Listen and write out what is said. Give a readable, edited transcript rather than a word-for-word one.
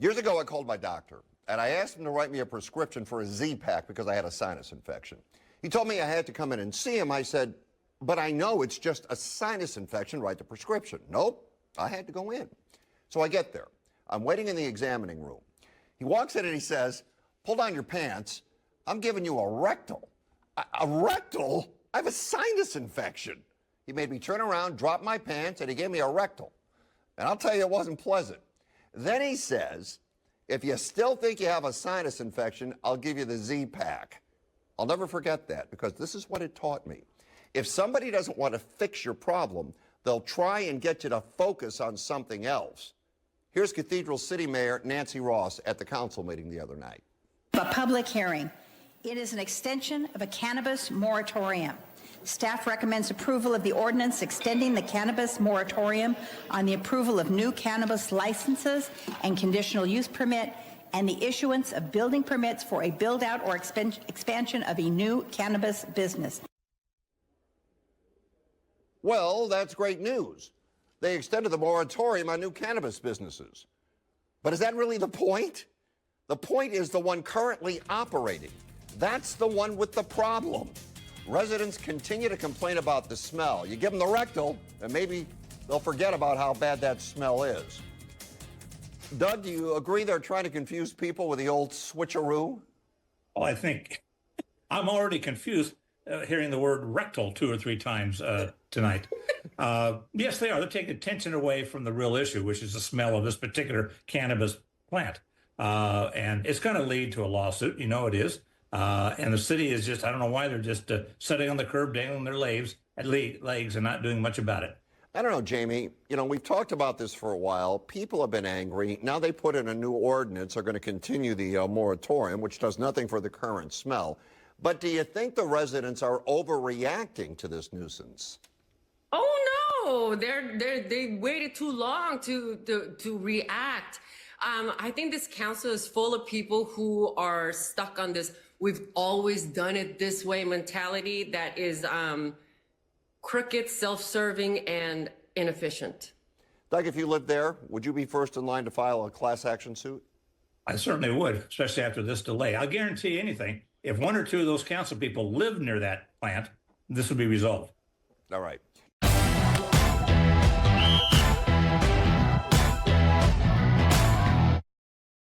Years ago, I called my doctor, and I asked him to write me a prescription for a Z-Pack because I had a sinus infection. He told me I had to come in and see him. I said, but I know it's just a sinus infection, write the prescription. Nope, I had to go in. So I get there. I'm waiting in the examining room. He walks in and he says, pull down your pants. I'm giving you a rectal. A rectal? I have a sinus infection. He made me turn around, drop my pants, and he gave me a rectal. And I'll tell you, it wasn't pleasant. Then he says, if you still think you have a sinus infection, I'll give you the Z-Pack. I'll never forget that because this is what it taught me. If somebody doesn't want to fix your problem, they'll try and get you to focus on something else. Here's Cathedral City Mayor Nancy Ross at the council meeting the other night. A public hearing. It is an extension of a cannabis moratorium. Staff recommends approval of the ordinance extending the cannabis moratorium on the approval of new cannabis licenses and conditional use permit and the issuance of building permits for a build-out or expansion of a new cannabis business. Well, that's great news. They extended the moratorium on new cannabis businesses. But is that really the point? The point is the one currently operating. That's the one with the problem. Residents continue to complain about the smell. You give them the rectal, and maybe they'll forget about how bad that smell is. Doug, do you agree they're trying to confuse people with the old switcheroo? Well, I think I'm already confused hearing the word rectal 2 or 3 times tonight. Yes, they are. They're taking attention away from the real issue, which is the smell of this particular cannabis plant. And it's going to lead to a lawsuit. You know it is. And the city is just, I don't know why they're just sitting on the curb, dangling their legs and not doing much about it. I don't know, Jamie. You know, we've talked about this for a while. People have been angry. Now they put in a new ordinance. They're going to continue the moratorium, which does nothing for the current smell. But do you think the residents are overreacting to this nuisance? Oh, no, they waited too long to react. I think this council is full of people who are stuck on this we've always done it this way mentality that is crooked, self-serving, and inefficient. Doug, if you lived there, would you be first in line to file a class action suit? I certainly would, especially after this delay. I'll guarantee you anything. If 1 or 2 of those council people lived near that plant, this would be resolved. All right.